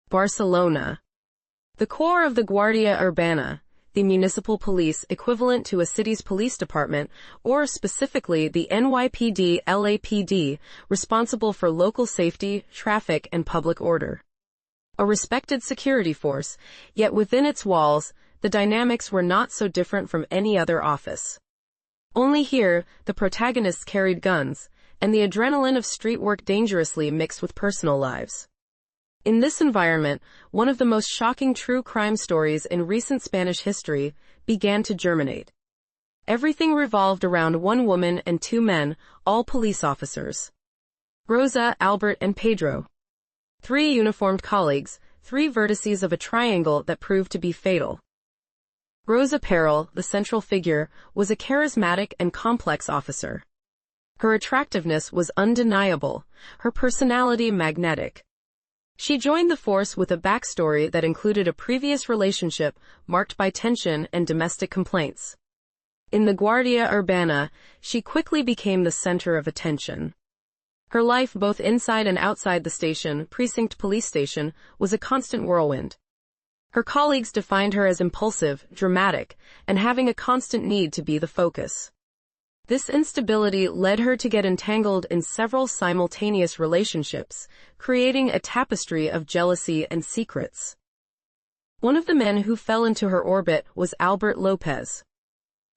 Barcelona. The core of the Guardia Urbana, the municipal police equivalent to a city's police department, or specifically the NYPD LAPD, responsible for local safety, traffic, and public order. A respected security force, yet within its walls, the dynamics were not so different from any other office. Only here, the protagonists carried guns, and the adrenaline of street work dangerously mixed with personal lives. In this environment, one of the most shocking true crime stories in recent Spanish history began to germinate. Everything revolved around one woman and two men, all police officers. Rosa, Albert, and Pedro. Three uniformed colleagues, three vertices of a triangle that proved to be fatal. Rosa Peral, the central figure, was a charismatic and complex officer. Her attractiveness was undeniable, her personality magnetic. She joined the force with a backstory that included a previous relationship marked by tension and domestic complaints. In the Guardia Urbana, she quickly became the center of attention. Her life both inside and outside the station, precinct police station, was a constant whirlwind. Her colleagues defined her as impulsive, dramatic, and having a constant need to be the focus. This instability led her to get entangled in several simultaneous relationships, creating a tapestry of jealousy and secrets. One of the men who fell into her orbit was Albert López.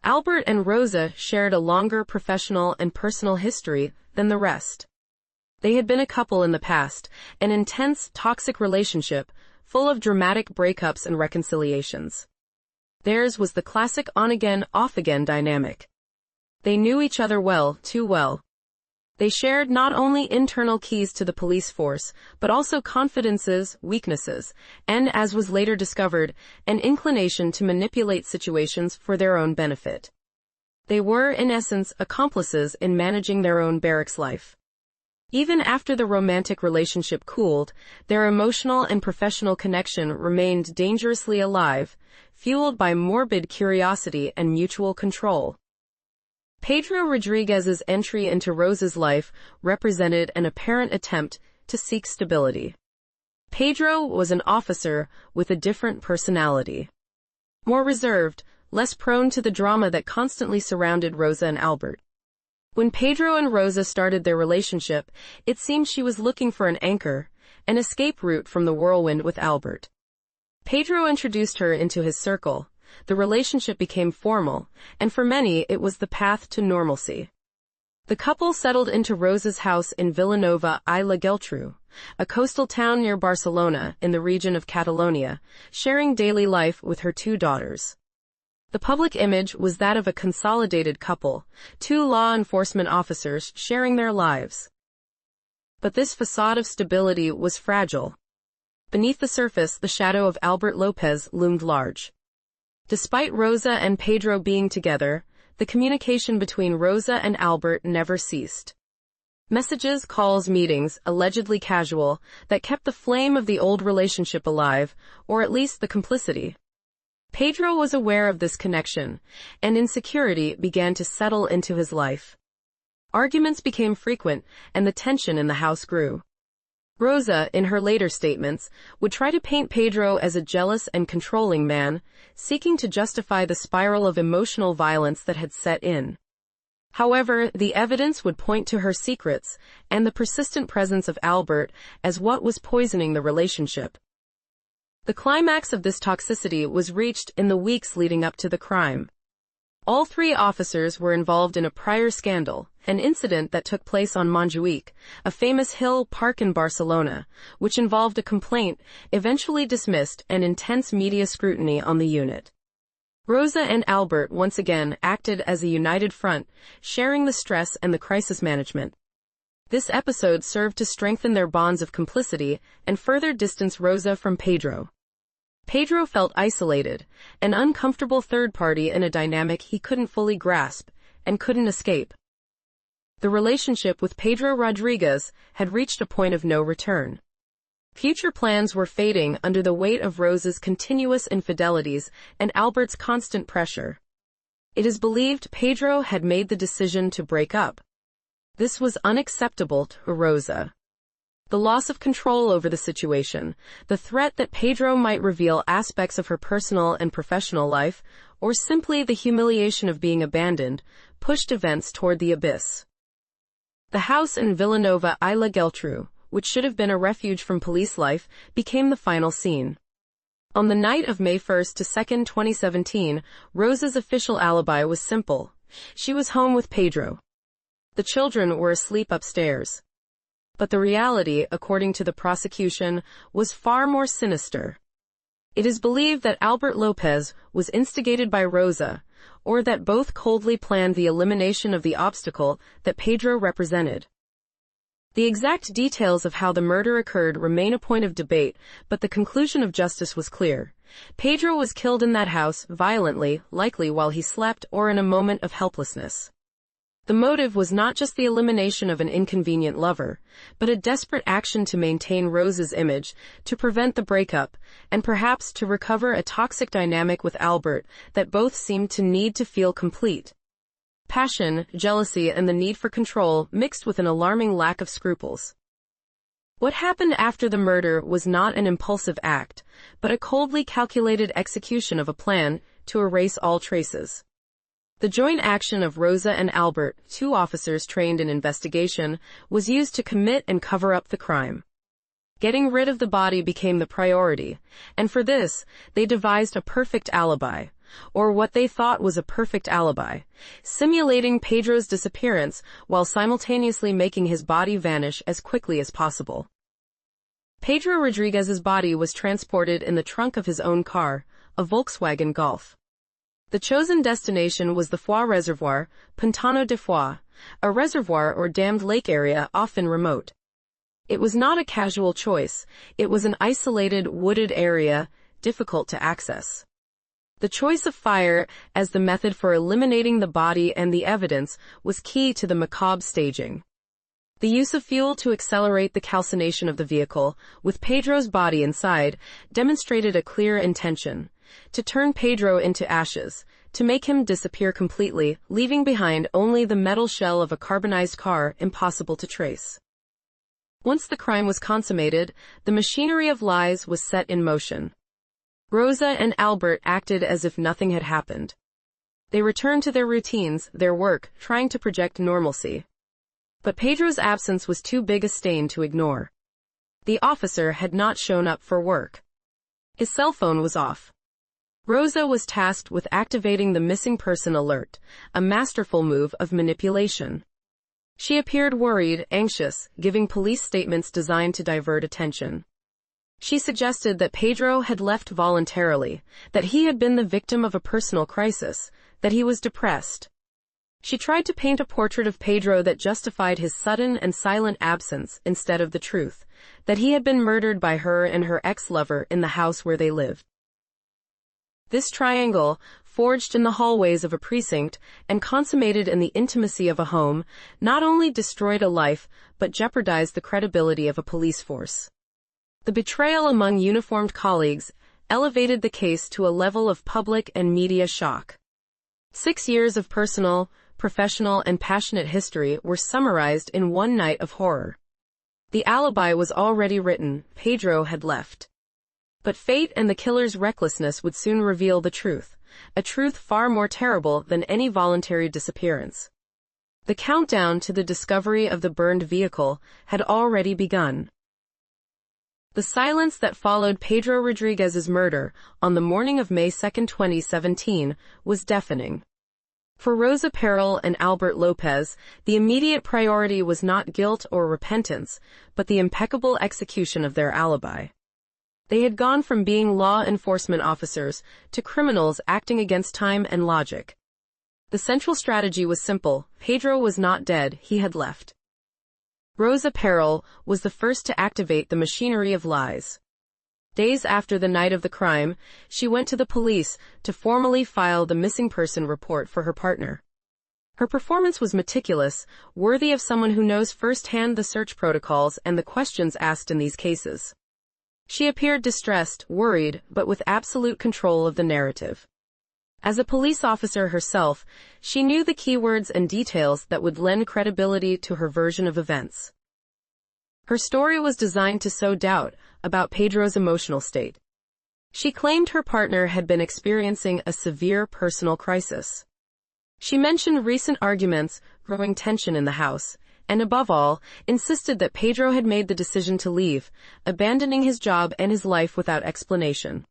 Albert and Rosa shared a longer professional and personal history than the rest. They had been a couple in the past, an intense, toxic relationship, full of dramatic breakups and reconciliations. Theirs was the classic on-again, off-again dynamic. They knew each other well, too well. They shared not only internal keys to the police force, but also confidences, weaknesses, and, as was later discovered, an inclination to manipulate situations for their own benefit. They were, in essence, accomplices in managing their own barracks life. Even after the romantic relationship cooled, their emotional and professional connection remained dangerously alive, fueled by morbid curiosity and mutual control. Pedro Rodríguez's entry into Rosa's life represented an apparent attempt to seek stability. Pedro was an officer with a different personality. More reserved, less prone to the drama that constantly surrounded Rosa and Albert. When Pedro and Rosa started their relationship, it seemed she was looking for an anchor, an escape route from the whirlwind with Albert. Pedro introduced her into his circle. The relationship became formal, and for many it was the path to normalcy. The couple settled into Rosa's house in Vilanova i la Geltrú, a coastal town near Barcelona in the region of Catalonia, sharing daily life with her two daughters. The public image was that of a consolidated couple, two law enforcement officers sharing their lives. But this facade of stability was fragile. Beneath the surface, the shadow of Albert López loomed large. Despite Rosa and Pedro being together, the communication between Rosa and Albert never ceased. Messages, calls, meetings, allegedly casual, that kept the flame of the old relationship alive, or at least the complicity. Pedro was aware of this connection, and insecurity began to settle into his life. Arguments became frequent, and the tension in the house grew. Rosa, in her later statements, would try to paint Pedro as a jealous and controlling man, seeking to justify the spiral of emotional violence that had set in. However, the evidence would point to her secrets, and the persistent presence of Albert as what was poisoning the relationship. The climax of this toxicity was reached in the weeks leading up to the crime. All three officers were involved in a prior scandal, an incident that took place on Montjuïc, a famous hill park in Barcelona, which involved a complaint, eventually dismissed, and intense media scrutiny on the unit. Rosa and Albert once again acted as a united front, sharing the stress and the crisis management. This episode served to strengthen their bonds of complicity and further distance Rosa from Pedro. Pedro felt isolated, an uncomfortable third party in a dynamic he couldn't fully grasp, and couldn't escape. The relationship with Pedro Rodríguez had reached a point of no return. Future plans were fading under the weight of Rosa's continuous infidelities and Albert's constant pressure. It is believed Pedro had made the decision to break up. This was unacceptable to Rosa. The loss of control over the situation, the threat that Pedro might reveal aspects of her personal and professional life, or simply the humiliation of being abandoned, pushed events toward the abyss. The house in Vilanova i la Geltrú, which should have been a refuge from police life, became the final scene. On the night of May 1st to 2nd, 2017, Rosa's official alibi was simple. She was home with Pedro. The children were asleep upstairs. But the reality, according to the prosecution, was far more sinister. It is believed that Albert López was instigated by Rosa, or that both coldly planned the elimination of the obstacle that Pedro represented. The exact details of how the murder occurred remain a point of debate, but the conclusion of justice was clear. Pedro was killed in that house, violently, likely while he slept or in a moment of helplessness. The motive was not just the elimination of an inconvenient lover, but a desperate action to maintain Rosa's image, to prevent the breakup, and perhaps to recover a toxic dynamic with Albert that both seemed to need to feel complete. Passion, jealousy, and the need for control mixed with an alarming lack of scruples. What happened after the murder was not an impulsive act, but a coldly calculated execution of a plan to erase all traces. The joint action of Rosa and Albert, two officers trained in investigation, was used to commit and cover up the crime. Getting rid of the body became the priority, and for this, they devised a perfect alibi, or what they thought was a perfect alibi, simulating Pedro's disappearance while simultaneously making his body vanish as quickly as possible. Pedro Rodríguez's body was transported in the trunk of his own car, a Volkswagen Golf. The chosen destination was the Foix Reservoir, Pantano de Foix, a reservoir or dammed lake area often remote. It was not a casual choice, it was an isolated, wooded area, difficult to access. The choice of fire as the method for eliminating the body and the evidence was key to the macabre staging. The use of fuel to accelerate the calcination of the vehicle, with Pedro's body inside, demonstrated a clear intention: to turn Pedro into ashes, to make him disappear completely, leaving behind only the metal shell of a carbonized car impossible to trace. Once the crime was consummated, the machinery of lies was set in motion. Rosa and Albert acted as if nothing had happened. They returned to their routines, their work, trying to project normalcy. But Pedro's absence was too big a stain to ignore. The officer had not shown up for work. His cell phone was off. Rosa was tasked with activating the missing person alert, a masterful move of manipulation. She appeared worried, anxious, giving police statements designed to divert attention. She suggested that Pedro had left voluntarily, that he had been the victim of a personal crisis, that he was depressed. She tried to paint a portrait of Pedro that justified his sudden and silent absence instead of the truth, that he had been murdered by her and her ex-lover in the house where they lived. This triangle, forged in the hallways of a precinct and consummated in the intimacy of a home, not only destroyed a life, but jeopardized the credibility of a police force. The betrayal among uniformed colleagues elevated the case to a level of public and media shock. 6 years of personal, professional, and passionate history were summarized in one night of horror. The alibi was already written: Pedro had left. But fate and the killer's recklessness would soon reveal the truth, a truth far more terrible than any voluntary disappearance. The countdown to the discovery of the burned vehicle had already begun. The silence that followed Pedro Rodríguez's murder on the morning of May 2, 2017, was deafening. For Rosa, Peral, and Albert López, the immediate priority was not guilt or repentance, but the impeccable execution of their alibi. They had gone from being law enforcement officers to criminals acting against time and logic. The central strategy was simple: Pedro was not dead, he had left. Rosa Peral was the first to activate the machinery of lies. Days after the night of the crime, she went to the police to formally file the missing person report for her partner. Her performance was meticulous, worthy of someone who knows firsthand the search protocols and the questions asked in these cases. She appeared distressed, worried, but with absolute control of the narrative. As a police officer herself, she knew the keywords and details that would lend credibility to her version of events. Her story was designed to sow doubt about Pedro's emotional state. She claimed her partner had been experiencing a severe personal crisis. She mentioned recent arguments, growing tension in the house, and above all, insisted that Pedro had made the decision to leave, abandoning his job and his life without explanation.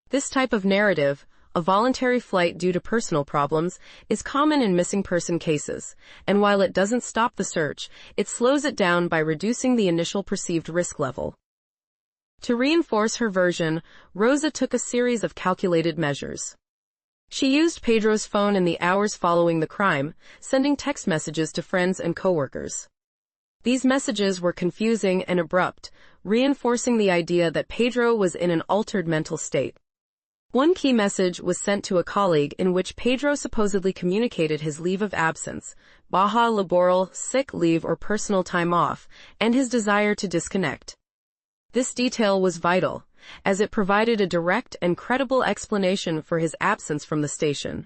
This type of narrative, a voluntary flight due to personal problems, is common in missing person cases, and while it doesn't stop the search, it slows it down by reducing the initial perceived risk level. To reinforce her version, Rosa took a series of calculated measures. She used Pedro's phone in the hours following the crime, sending text messages to friends and coworkers. These messages were confusing and abrupt, reinforcing the idea that Pedro was in an altered mental state. One key message was sent to a colleague in which Pedro supposedly communicated his leave of absence, baja laboral, sick leave or personal time off, and his desire to disconnect. This detail was vital, as it provided a direct and credible explanation for his absence from the station.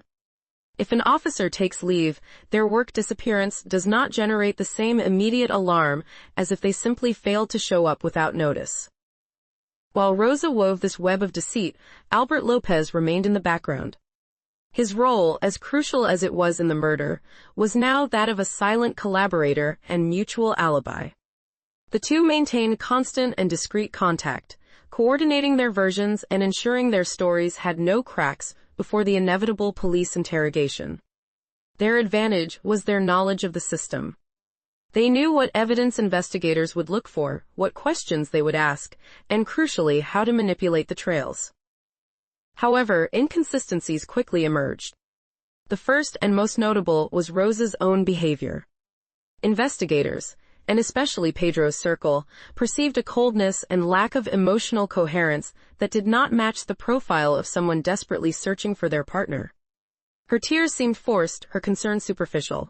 If an officer takes leave, their work disappearance does not generate the same immediate alarm as if they simply failed to show up without notice. While Rosa wove this web of deceit, Albert López remained in the background. His role, as crucial as it was in the murder, was now that of a silent collaborator and mutual alibi. The two maintained constant and discreet contact, coordinating their versions and ensuring their stories had no cracks before the inevitable police interrogation. Their advantage was their knowledge of the system. They knew what evidence investigators would look for, what questions they would ask, and crucially, how to manipulate the trails. However, inconsistencies quickly emerged. The first and most notable was Rosa's own behavior. Investigators, and especially Pedro's circle, perceived a coldness and lack of emotional coherence that did not match the profile of someone desperately searching for their partner. Her tears seemed forced, her concerns superficial.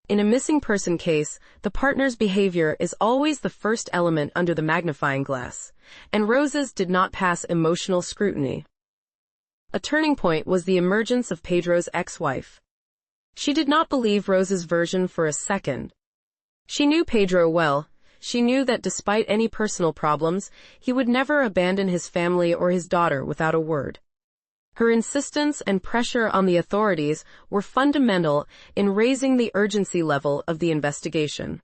In a missing person case, the partner's behavior is always the first element under the magnifying glass, and Rosa's did not pass emotional scrutiny. A turning point was the emergence of Pedro's ex-wife. She did not believe Rosa's version for a second. She knew Pedro well. She knew that despite any personal problems, he would never abandon his family or his daughter without a word. Her insistence and pressure on the authorities were fundamental in raising the urgency level of the investigation.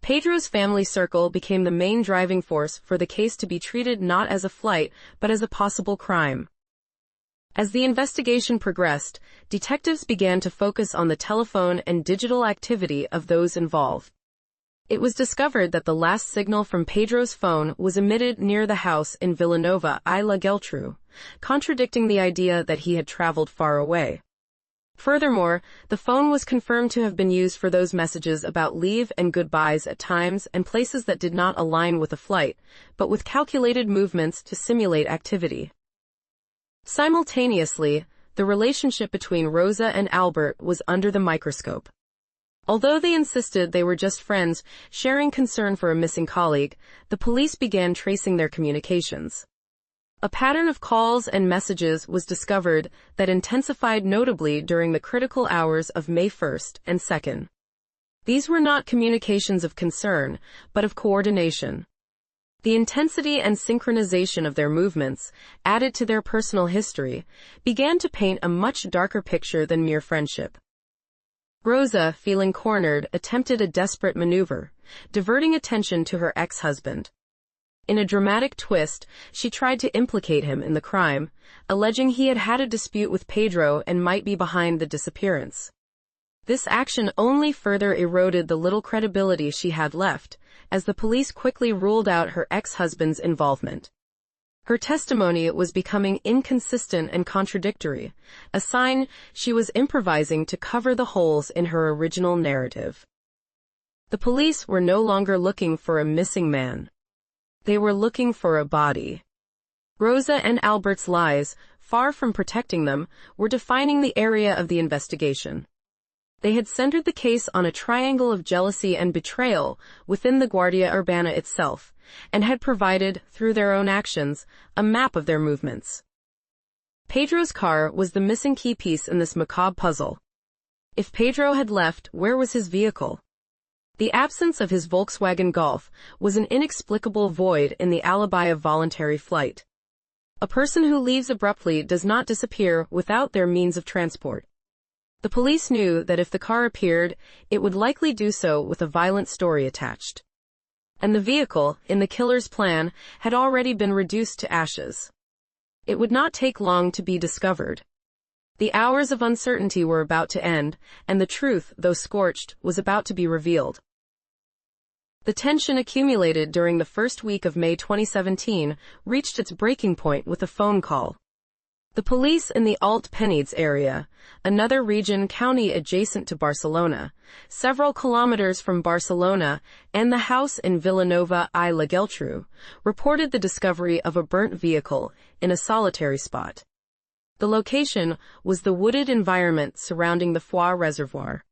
Pedro's family circle became the main driving force for the case to be treated not as a flight, but as a possible crime. As the investigation progressed, detectives began to focus on the telephone and digital activity of those involved. It was discovered that the last signal from Pedro's phone was emitted near the house in Vilanova i la Geltrú, contradicting the idea that he had traveled far away. Furthermore, the phone was confirmed to have been used for those messages about leave and goodbyes at times and places that did not align with a flight, but with calculated movements to simulate activity. Simultaneously, the relationship between Rosa and Albert was under the microscope. Although they insisted they were just friends, sharing concern for a missing colleague, the police began tracing their communications. A pattern of calls and messages was discovered that intensified notably during the critical hours of May 1st and 2nd. These were not communications of concern, but of coordination. The intensity and synchronization of their movements, added to their personal history, began to paint a much darker picture than mere friendship. Rosa, feeling cornered, attempted a desperate maneuver, diverting attention to her ex-husband. In a dramatic twist, she tried to implicate him in the crime, alleging he had had a dispute with Pedro and might be behind the disappearance. This action only further eroded the little credibility she had left, as the police quickly ruled out her ex-husband's involvement. Her testimony was becoming inconsistent and contradictory, a sign she was improvising to cover the holes in her original narrative. The police were no longer looking for a missing man. They were looking for a body. Rosa and Albert's lies, far from protecting them, were defining the area of the investigation. They had centered the case on a triangle of jealousy and betrayal within the Guardia Urbana itself, and had provided, through their own actions, a map of their movements. Pedro's car was the missing key piece in this macabre puzzle. If Pedro had left, where was his vehicle? The absence of his Volkswagen Golf was an inexplicable void in the alibi of voluntary flight. A person who leaves abruptly does not disappear without their means of transport. The police knew that if the car appeared, it would likely do so with a violent story attached. And the vehicle, in the killer's plan, had already been reduced to ashes. It would not take long to be discovered. The hours of uncertainty were about to end, and the truth, though scorched, was about to be revealed. The tension accumulated during the first week of May 2017 reached its breaking point with a phone call. The police in the Alt-Penedès area, another county adjacent to Barcelona, several kilometers from Barcelona, and the house in Vilanova i la Geltrú, reported the discovery of a burnt vehicle in a solitary spot. The location was the wooded environment surrounding the Foix Reservoir.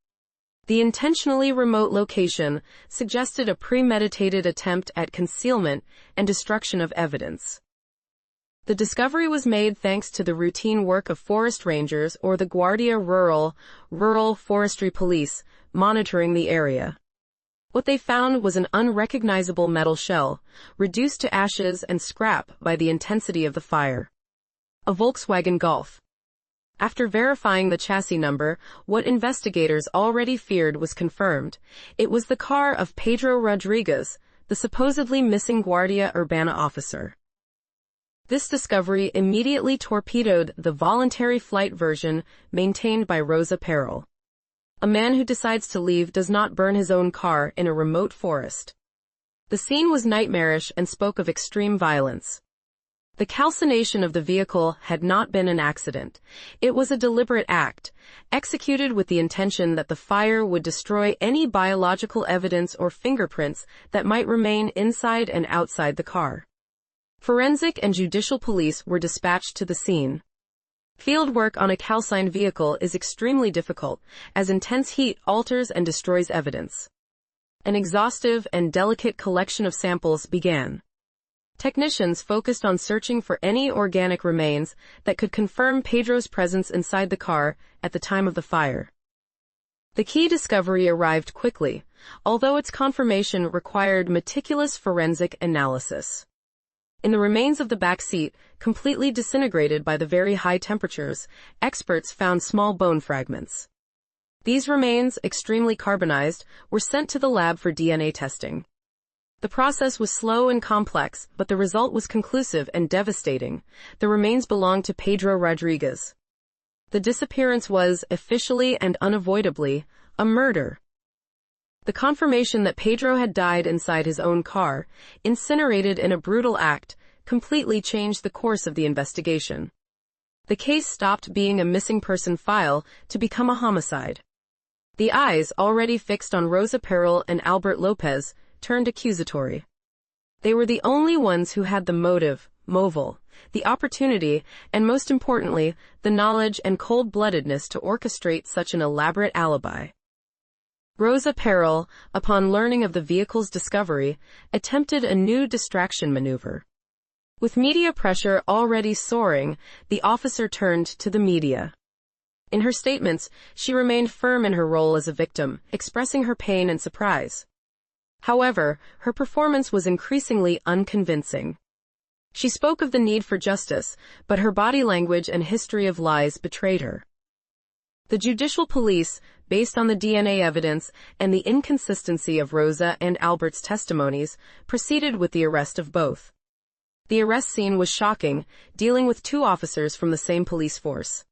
The intentionally remote location suggested a premeditated attempt at concealment and destruction of evidence. The discovery was made thanks to the routine work of forest rangers or the Guardia Rural Forestry Police, monitoring the area. What they found was an unrecognizable metal shell, reduced to ashes and scrap by the intensity of the fire. A Volkswagen Golf. After verifying the chassis number, what investigators already feared was confirmed. It was the car of Pedro Rodríguez, the supposedly missing Guardia Urbana officer. This discovery immediately torpedoed the voluntary flight version maintained by Rosa Peral. A man who decides to leave does not burn his own car in a remote forest. The scene was nightmarish and spoke of extreme violence. The calcination of the vehicle had not been an accident. It was a deliberate act, executed with the intention that the fire would destroy any biological evidence or fingerprints that might remain inside and outside the car. Forensic and judicial police were dispatched to the scene. Field work on a calcined vehicle is extremely difficult, as intense heat alters and destroys evidence. An exhaustive and delicate collection of samples began. Technicians focused on searching for any organic remains that could confirm Pedro's presence inside the car at the time of the fire. The key discovery arrived quickly, although its confirmation required meticulous forensic analysis. In the remains of the back seat, completely disintegrated by the very high temperatures, experts found small bone fragments. These remains, extremely carbonized, were sent to the lab for DNA testing. The process was slow and complex, but the result was conclusive and devastating. The remains belonged to Pedro Rodríguez. The disappearance was, officially and unavoidably, a murder. The confirmation that Pedro had died inside his own car, incinerated in a brutal act, completely changed the course of the investigation. The case stopped being a missing person file to become a homicide. The eyes, already fixed on Rosa Peral and Albert López, turned accusatory. They were the only ones who had the motive, the opportunity, and most importantly, the knowledge and cold-bloodedness to orchestrate such an elaborate alibi. Rosa Peral, upon learning of the vehicle's discovery, attempted a new distraction maneuver. With media pressure already soaring, the officer turned to the media. In her statements, she remained firm in her role as a victim, expressing her pain and surprise. However, her performance was increasingly unconvincing. She spoke of the need for justice, but her body language and history of lies betrayed her. The judicial police, based on the DNA evidence and the inconsistency of Rosa and Albert's testimonies, proceeded with the arrest of both. The arrest scene was shocking, dealing with two officers from the same police force.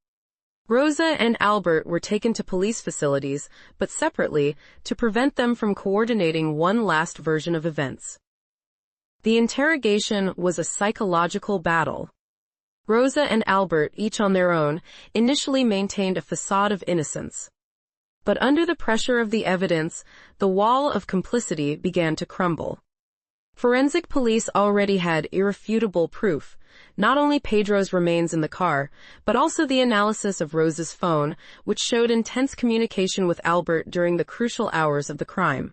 Rosa and Albert were taken to police facilities, but separately, to prevent them from coordinating one last version of events. The interrogation was a psychological battle. Rosa and Albert, each on their own, initially maintained a facade of innocence. But under the pressure of the evidence, the wall of complicity began to crumble. Forensic police already had irrefutable proof, not only Pedro's remains in the car, but also the analysis of Rosa's phone, which showed intense communication with Albert during the crucial hours of the crime.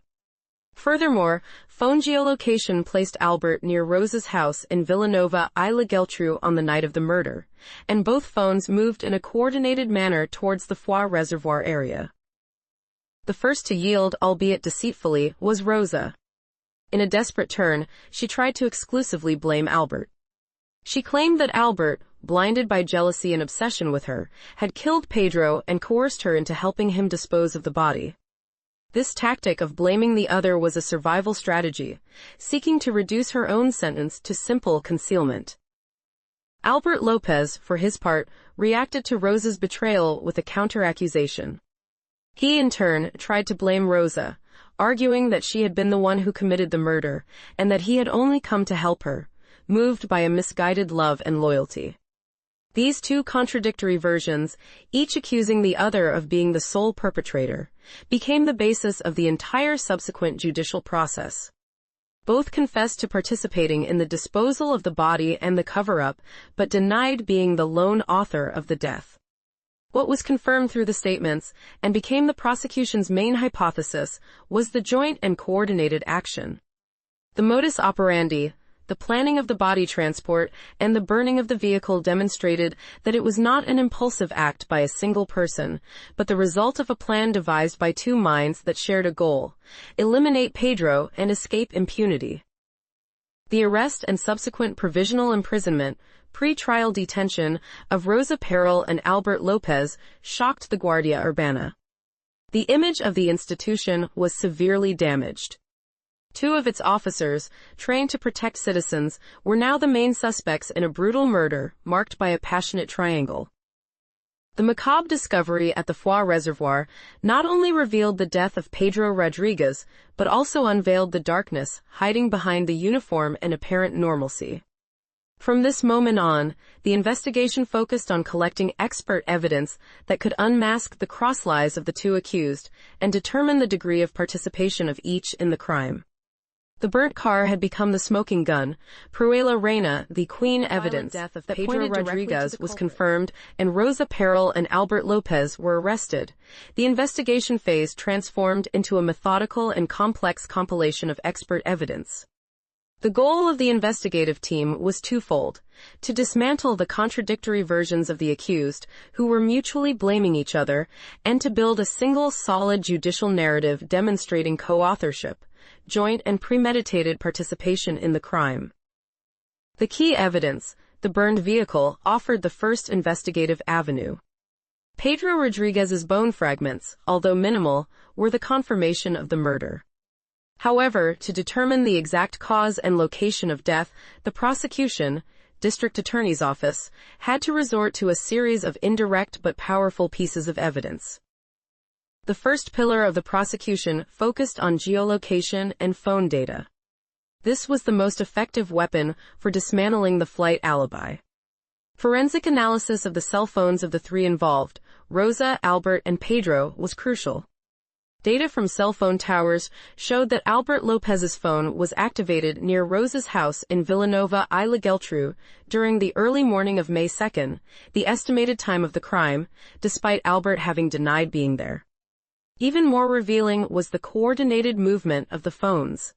Furthermore, phone geolocation placed Albert near Rosa's house in Vilanova i la Geltrú on the night of the murder, and both phones moved in a coordinated manner towards the Foix Reservoir area. The first to yield, albeit deceitfully, was Rosa. In a desperate turn, she tried to exclusively blame Albert. She claimed that Albert, blinded by jealousy and obsession with her, had killed Pedro and coerced her into helping him dispose of the body. This tactic of blaming the other was a survival strategy, seeking to reduce her own sentence to simple concealment. Albert López, for his part, reacted to Rosa's betrayal with a counter-accusation. He, in turn, tried to blame Rosa, arguing that she had been the one who committed the murder, and that he had only come to help her, moved by a misguided love and loyalty. These two contradictory versions, each accusing the other of being the sole perpetrator, became the basis of the entire subsequent judicial process. Both confessed to participating in the disposal of the body and the cover-up, but denied being the lone author of the death. What was confirmed through the statements, and became the prosecution's main hypothesis, was the joint and coordinated action. The modus operandi, the planning of the body transport, and the burning of the vehicle demonstrated that it was not an impulsive act by a single person, but the result of a plan devised by two minds that shared a goal: eliminate Pedro and escape impunity. The arrest and subsequent provisional imprisonment, pre-trial detention, of Rosa Peral and Albert López shocked the Guardia Urbana. The image of the institution was severely damaged. Two of its officers, trained to protect citizens, were now the main suspects in a brutal murder marked by a passionate triangle. The macabre discovery at the Foix Reservoir not only revealed the death of Pedro Rodríguez, but also unveiled the darkness hiding behind the uniform and apparent normalcy. From this moment on, the investigation focused on collecting expert evidence that could unmask the cross-lies of the two accused and determine the degree of participation of each in the crime. The burnt car had become the smoking gun. Prueba Reina, the queen evidence death of Pedro Rodríguez, was confirmed, and Rosa Peral and Albert López were arrested. The investigation phase transformed into a methodical and complex compilation of expert evidence. The goal of the investigative team was twofold: to dismantle the contradictory versions of the accused, who were mutually blaming each other, and to build a single solid judicial narrative demonstrating co-authorship, joint and premeditated participation in the crime. The key evidence, the burned vehicle, offered the first investigative avenue. Pedro Rodríguez's bone fragments, although minimal, were the confirmation of the murder. However, to determine the exact cause and location of death, the prosecution, District Attorney's Office, had to resort to a series of indirect but powerful pieces of evidence. The first pillar of the prosecution focused on geolocation and phone data. This was the most effective weapon for dismantling the flight alibi. Forensic analysis of the cell phones of the three involved, Rosa, Albert, and Pedro, was crucial. Data from cell phone towers showed that Albert López's phone was activated near Rosa's house in Vilanova i la Geltrú during the early morning of May 2, the estimated time of the crime, despite Albert having denied being there. Even more revealing was the coordinated movement of the phones.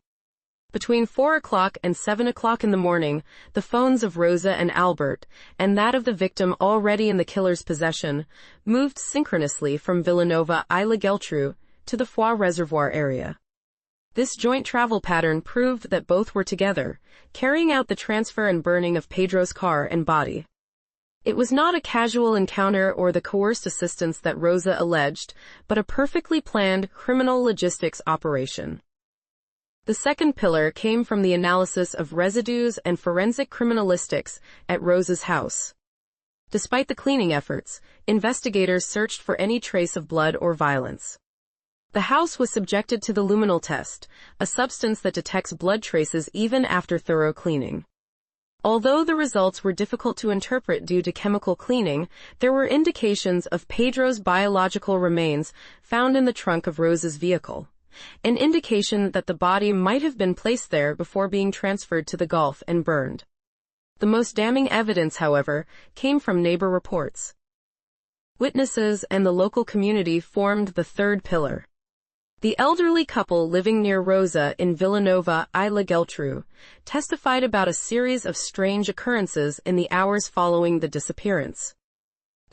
Between 4 o'clock and 7 o'clock in the morning, the phones of Rosa and Albert, and that of the victim already in the killer's possession, moved synchronously from Vilanova i la Geltrú to the Foix Reservoir area. This joint travel pattern proved that both were together, carrying out the transfer and burning of Pedro's car and body. It was not a casual encounter or the coerced assistance that Rosa alleged, but a perfectly planned criminal logistics operation. The second pillar came from the analysis of residues and forensic criminalistics at Rosa's house. Despite the cleaning efforts, investigators searched for any trace of blood or violence. The house was subjected to the luminol test, a substance that detects blood traces even after thorough cleaning. Although the results were difficult to interpret due to chemical cleaning, there were indications of Pedro's biological remains found in the trunk of Rosa's vehicle, an indication that the body might have been placed there before being transferred to the Gulf and burned. The most damning evidence, however, came from neighbor reports. Witnesses and the local community formed the third pillar. The elderly couple living near Rosa in Vilanova i la Geltrú testified about a series of strange occurrences in the hours following the disappearance.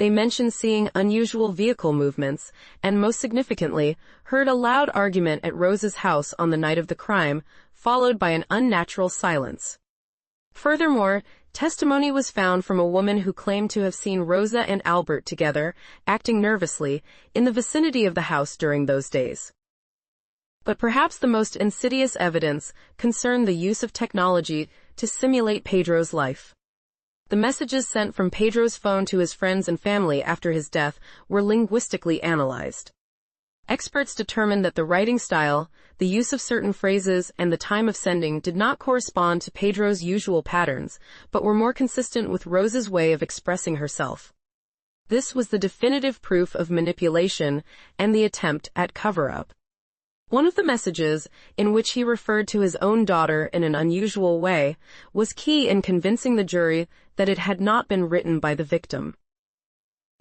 they mentioned seeing unusual vehicle movements, and most significantly, heard a loud argument at Rosa's house on the night of the crime, followed by an unnatural silence. Furthermore, testimony was found from a woman who claimed to have seen Rosa and Albert together, acting nervously, in the vicinity of the house during those days. But perhaps the most insidious evidence concerned the use of technology to simulate Pedro's life. The messages sent from Pedro's phone to his friends and family after his death were linguistically analyzed. Experts determined that the writing style, the use of certain phrases, and the time of sending did not correspond to Pedro's usual patterns, but were more consistent with Rosa's way of expressing herself. This was the definitive proof of manipulation and the attempt at cover-up. One of the messages, in which he referred to his own daughter in an unusual way, was key in convincing the jury that it had not been written by the victim.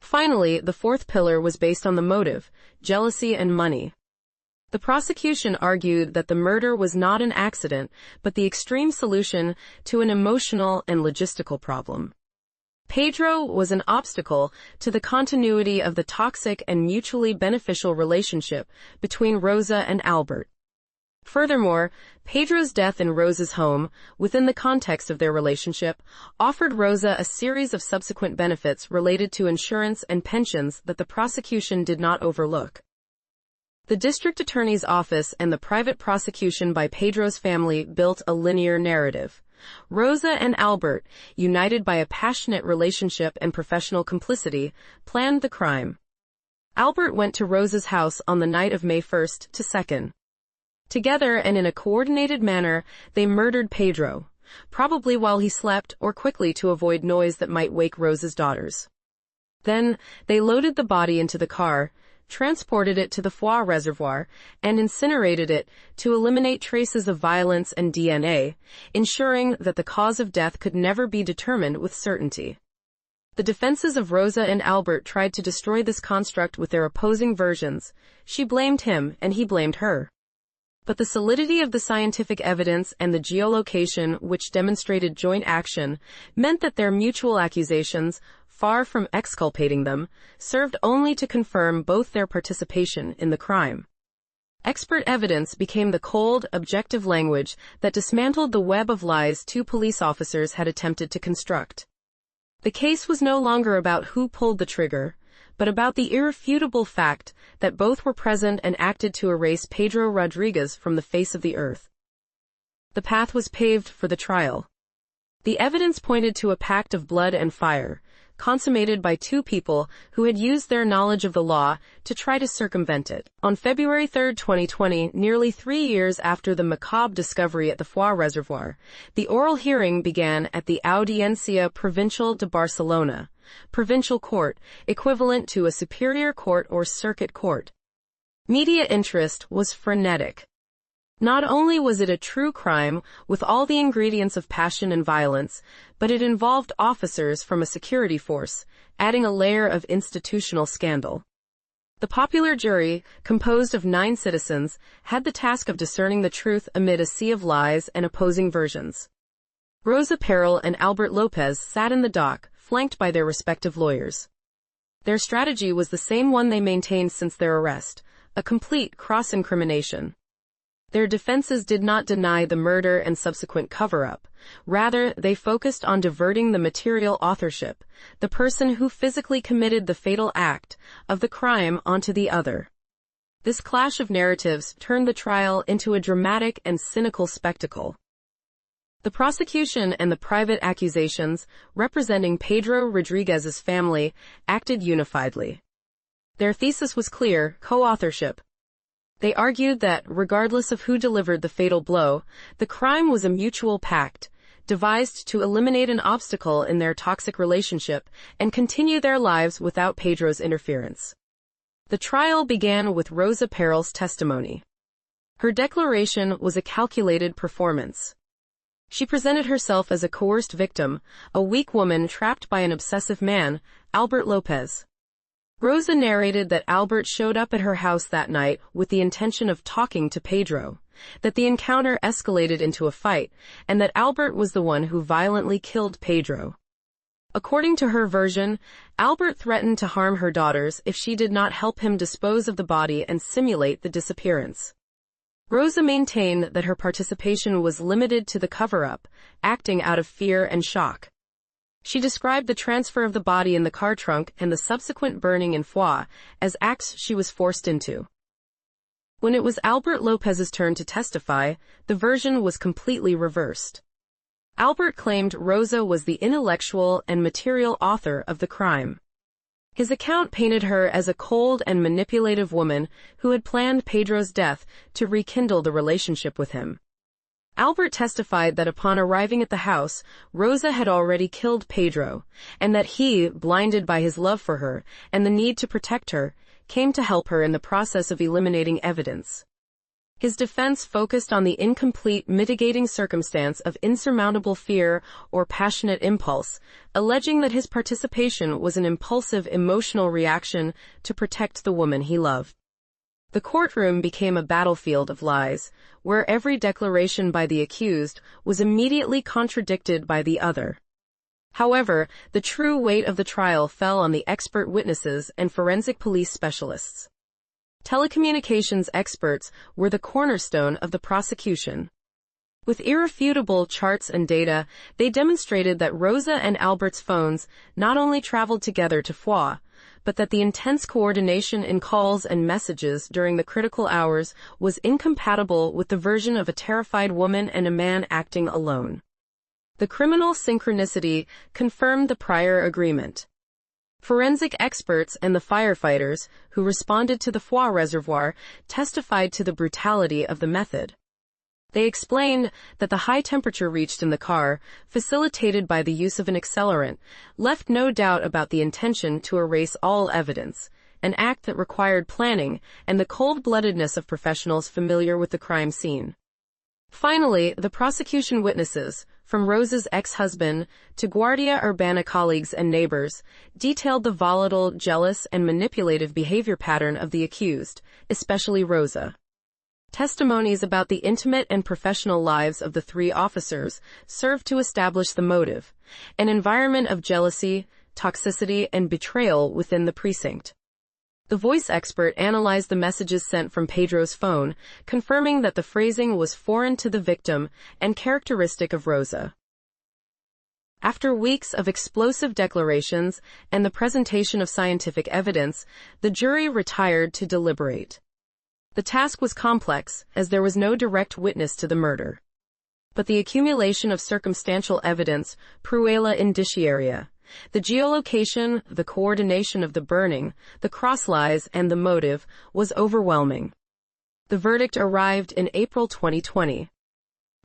Finally, the fourth pillar was based on the motive, jealousy and money. The prosecution argued that the murder was not an accident, but the extreme solution to an emotional and logistical problem. Pedro was an obstacle to the continuity of the toxic and mutually beneficial relationship between Rosa and Albert. Furthermore, Pedro's death in Rosa's home, within the context of their relationship, offered Rosa a series of subsequent benefits related to insurance and pensions that the prosecution did not overlook. The district attorney's office and the private prosecution by Pedro's family built a linear narrative. Rosa and Albert, united by a passionate relationship and professional complicity, planned the crime. Albert went to Rosa's house on the night of May 1st to 2nd. Together and in a coordinated manner, they murdered Pedro, probably while he slept or quickly to avoid noise that might wake Rosa's daughters. Then, they loaded the body into the car, transported it to the Foix Reservoir, and incinerated it to eliminate traces of violence and DNA, ensuring that the cause of death could never be determined with certainty. The defenses of Rosa and Albert tried to destroy this construct with their opposing versions. She blamed him, and he blamed her. But the solidity of the scientific evidence and the geolocation, which demonstrated joint action, meant that their mutual accusations, far from exculpating them, served only to confirm both their participation in the crime. Expert evidence became the cold, objective language that dismantled the web of lies two police officers had attempted to construct. The case was no longer about who pulled the trigger, but about the irrefutable fact that both were present and acted to erase Pedro Rodríguez from the face of the earth. The path was paved for the trial. The evidence pointed to a pact of blood and fire, consummated by two people who had used their knowledge of the law to try to circumvent it. On February 3, 2020, nearly 3 years after the macabre discovery at the Foix Reservoir, the oral hearing began at the Audiencia Provincial de Barcelona, provincial court, equivalent to a superior court or circuit court. Media interest was frenetic. Not only was it a true crime with all the ingredients of passion and violence, but it involved officers from a security force, adding a layer of institutional scandal. The popular jury, composed of 9 citizens, had the task of discerning the truth amid a sea of lies and opposing versions. Rosa Peral and Albert López sat in the dock, flanked by their respective lawyers. Their strategy was the same one they maintained since their arrest, a complete cross-incrimination. Their defenses did not deny the murder and subsequent cover-up. Rather, they focused on diverting the material authorship, the person who physically committed the fatal act, of the crime onto the other. This clash of narratives turned the trial into a dramatic and cynical spectacle. The prosecution and the private accusations, representing Pedro Rodríguez's family, acted unifiedly. Their thesis was clear: co-authorship. They argued that, regardless of who delivered the fatal blow, the crime was a mutual pact, devised to eliminate an obstacle in their toxic relationship and continue their lives without Pedro's interference. The trial began with Rosa Peral's testimony. Her declaration was a calculated performance. She presented herself as a coerced victim, a weak woman trapped by an obsessive man, Albert López. Rosa narrated that Albert showed up at her house that night with the intention of talking to Pedro, that the encounter escalated into a fight, and that Albert was the one who violently killed Pedro. According to her version, Albert threatened to harm her daughters if she did not help him dispose of the body and simulate the disappearance. Rosa maintained that her participation was limited to the cover-up, acting out of fear and shock. She described the transfer of the body in the car trunk and the subsequent burning in Foix as acts she was forced into. When it was Albert López's turn to testify, the version was completely reversed. Albert claimed Rosa was the intellectual and material author of the crime. His account painted her as a cold and manipulative woman who had planned Pedro's death to rekindle the relationship with him. Albert testified that upon arriving at the house, Rosa had already killed Pedro, and that he, blinded by his love for her and the need to protect her, came to help her in the process of eliminating evidence. His defense focused on the incomplete mitigating circumstance of insurmountable fear or passionate impulse, alleging that his participation was an impulsive emotional reaction to protect the woman he loved. The courtroom became a battlefield of lies, where every declaration by the accused was immediately contradicted by the other. However, the true weight of the trial fell on the expert witnesses and forensic police specialists. Telecommunications experts were the cornerstone of the prosecution. With irrefutable charts and data, they demonstrated that Rosa and Albert's phones not only traveled together to Foix, but that the intense coordination in calls and messages during the critical hours was incompatible with the version of a terrified woman and a man acting alone. The criminal synchronicity confirmed the prior agreement. Forensic experts and the firefighters who responded to the Foix Reservoir testified to the brutality of the method. They explained that the high temperature reached in the car, facilitated by the use of an accelerant, left no doubt about the intention to erase all evidence, an act that required planning and the cold-bloodedness of professionals familiar with the crime scene. Finally, the prosecution witnesses, from Rosa's ex-husband to Guardia Urbana colleagues and neighbors, detailed the volatile, jealous, and manipulative behavior pattern of the accused, especially Rosa. Testimonies about the intimate and professional lives of the three officers served to establish the motive, an environment of jealousy, toxicity, and betrayal within the precinct. The voice expert analyzed the messages sent from Pedro's phone, confirming that the phrasing was foreign to the victim and characteristic of Rosa. After weeks of explosive declarations and the presentation of scientific evidence, the jury retired to deliberate. The task was complex, as there was no direct witness to the murder. But the accumulation of circumstantial evidence, prueba indiciaria, the geolocation, the coordination of the burning, the cross-lies, and the motive, was overwhelming. The verdict arrived in April 2020.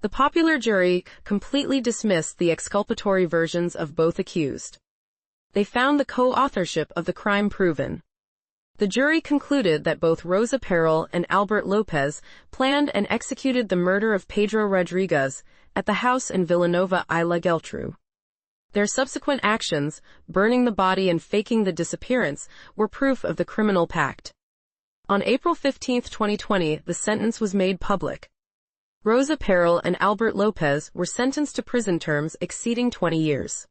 The popular jury completely dismissed the exculpatory versions of both accused. They found the co-authorship of the crime proven. The jury concluded that both Rosa Peral and Albert López planned and executed the murder of Pedro Rodríguez at the house in Vilanova i la Geltrú. Their subsequent actions, burning the body and faking the disappearance, were proof of the criminal pact. On April 15, 2020, the sentence was made public. Rosa Peral and Albert López were sentenced to prison terms exceeding 20 years.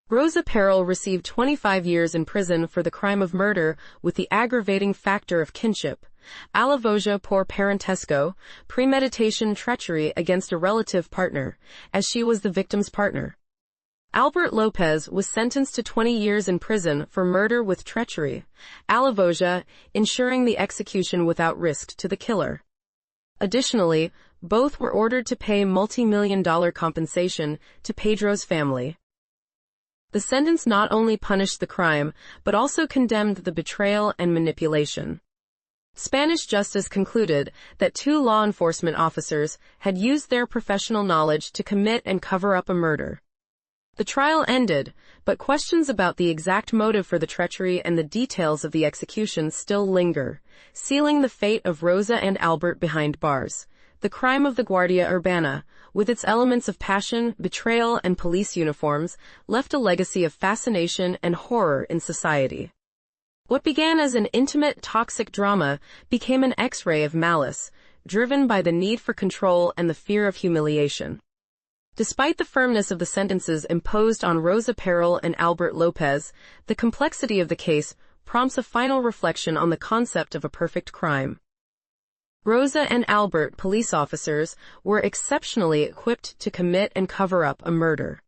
Rosa Peral received 25 years in prison for the crime of murder with the aggravating factor of kinship, alevosía por parentesco, premeditation treachery against a relative partner, as she was the victim's partner. Albert López was sentenced to 20 years in prison for murder with treachery, alevosía, ensuring the execution without risk to the killer. Additionally, both were ordered to pay multi-million-dollar compensation to Pedro's family. The sentence not only punished the crime, but also condemned the betrayal and manipulation. Spanish justice concluded that two law enforcement officers had used their professional knowledge to commit and cover up a murder. The trial ended, but questions about the exact motive for the treachery and the details of the execution still linger, sealing the fate of Rosa and Albert behind bars. The crime of the Guardia Urbana, with its elements of passion, betrayal, and police uniforms, left a legacy of fascination and horror in society. What began as an intimate, toxic drama became an X-ray of malice, driven by the need for control and the fear of humiliation. Despite the firmness of the sentences imposed on Rosa, Peral, and Albert López, the complexity of the case prompts a final reflection on the concept of a perfect crime. Rosa and Albert, police officers, were exceptionally equipped to commit and cover up a murder.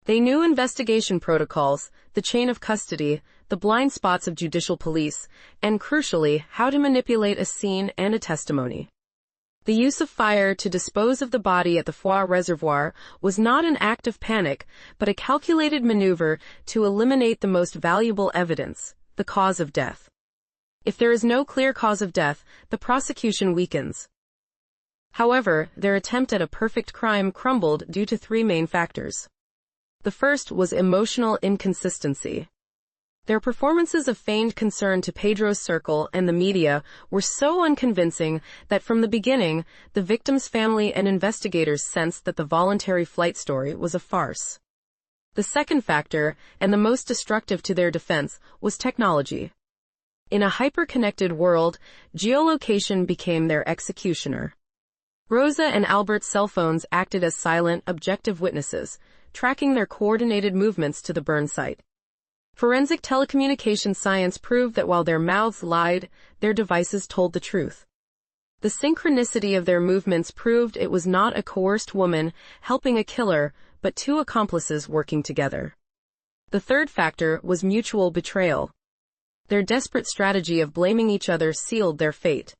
They knew investigation protocols, the chain of custody, the blind spots of judicial police, and crucially, how to manipulate a scene and a testimony. The use of fire to dispose of the body at the Foix Reservoir was not an act of panic, but a calculated maneuver to eliminate the most valuable evidence, the cause of death. If there is no clear cause of death, the prosecution weakens. However, their attempt at a perfect crime crumbled due to three main factors. The first was emotional inconsistency. Their performances of feigned concern to Pedro's circle and the media were so unconvincing that from the beginning, the victim's family and investigators sensed that the voluntary flight story was a farce. The second factor, and the most destructive to their defense, was technology. In a hyper-connected world, geolocation became their executioner. Rosa and Albert's cell phones acted as silent, objective witnesses, tracking their coordinated movements to the burn site. Forensic telecommunication science proved that while their mouths lied, their devices told the truth. The synchronicity of their movements proved it was not a coerced woman helping a killer, but two accomplices working together. The third factor was mutual betrayal. Their desperate strategy of blaming each other sealed their fate.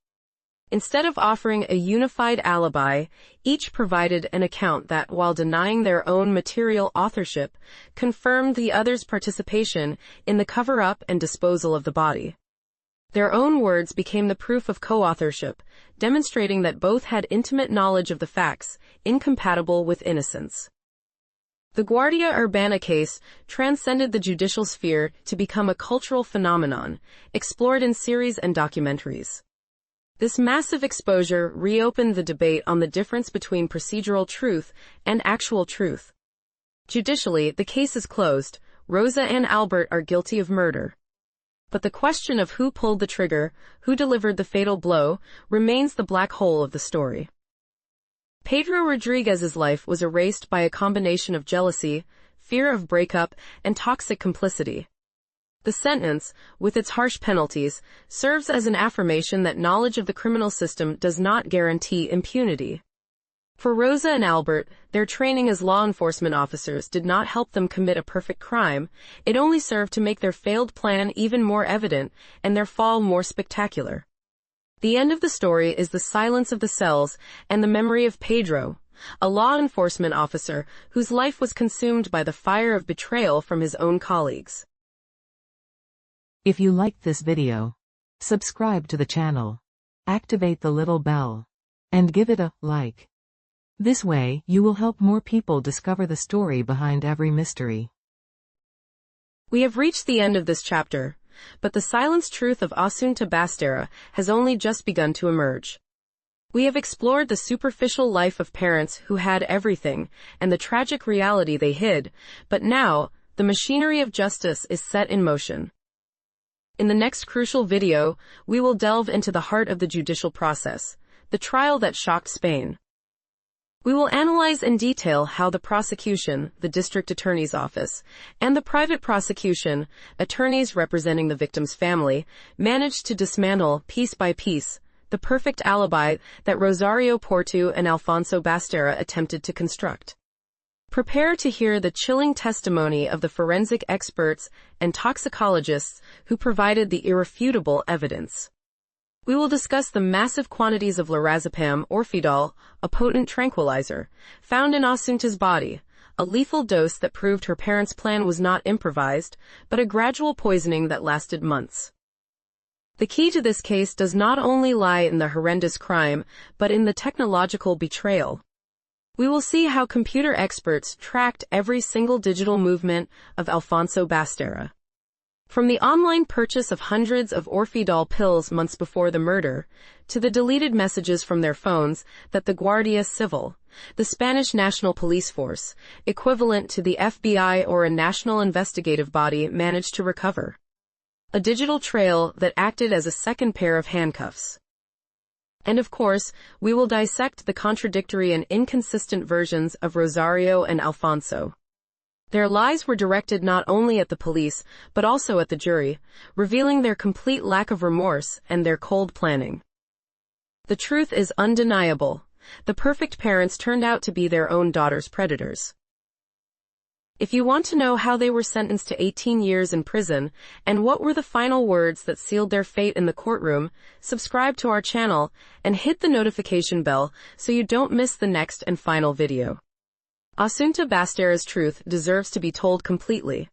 Instead of offering a unified alibi, each provided an account that, while denying their own material authorship, confirmed the other's participation in the cover-up and disposal of the body. Their own words became the proof of co-authorship, demonstrating that both had intimate knowledge of the facts, incompatible with innocence. The Guardia Urbana case transcended the judicial sphere to become a cultural phenomenon, explored in series and documentaries. This massive exposure reopened the debate on the difference between procedural truth and actual truth. Judicially, the case is closed. Rosa and Albert are guilty of murder. But the question of who pulled the trigger, who delivered the fatal blow, remains the black hole of the story. Pedro Rodríguez's life was erased by a combination of jealousy, fear of breakup, and toxic complicity. The sentence, with its harsh penalties, serves as an affirmation that knowledge of the criminal system does not guarantee impunity. For Rosa and Albert, their training as law enforcement officers did not help them commit a perfect crime. It only served to make their failed plan even more evident and their fall more spectacular. The end of the story is the silence of the cells and the memory of Pedro, a law enforcement officer whose life was consumed by the fire of betrayal from his own colleagues. If you liked this video, subscribe to the channel, activate the little bell, and give it a like. This way, you will help more people discover the story behind every mystery. We have reached the end of this chapter, but the silenced truth of Assumpta Basterra has only just begun to emerge. We have explored the superficial life of parents who had everything and the tragic reality they hid, but now, the machinery of justice is set in motion. In the next crucial video, we will delve into the heart of the judicial process, the trial that shocked Spain. We will analyze in detail how the prosecution, the district attorney's office, and the private prosecution, attorneys representing the victim's family, managed to dismantle, piece by piece, the perfect alibi that Rosario Portu and Alfonso Basterra attempted to construct. Prepare to hear the chilling testimony of the forensic experts and toxicologists who provided the irrefutable evidence. We will discuss the massive quantities of lorazepam Orfidol, a potent tranquilizer, found in Assumpta's body, a lethal dose that proved her parents' plan was not improvised, but a gradual poisoning that lasted months. The key to this case does not only lie in the horrendous crime, but in the technological betrayal. We will see how computer experts tracked every single digital movement of Alfonso Basterra. From the online purchase of hundreds of Orfidol pills months before the murder, to the deleted messages from their phones that the Guardia Civil, the Spanish National Police Force, equivalent to the FBI or a national investigative body, managed to recover. A digital trail that acted as a second pair of handcuffs. And of course, we will dissect the contradictory and inconsistent versions of Rosario and Alfonso. Their lies were directed not only at the police, but also at the jury, revealing their complete lack of remorse and their cold planning. The truth is undeniable. The perfect parents turned out to be their own daughter's predators. If you want to know how they were sentenced to 18 years in prison, and what were the final words that sealed their fate in the courtroom, subscribe to our channel and hit the notification bell so you don't miss the next and final video. Assunta Bastera's truth deserves to be told completely.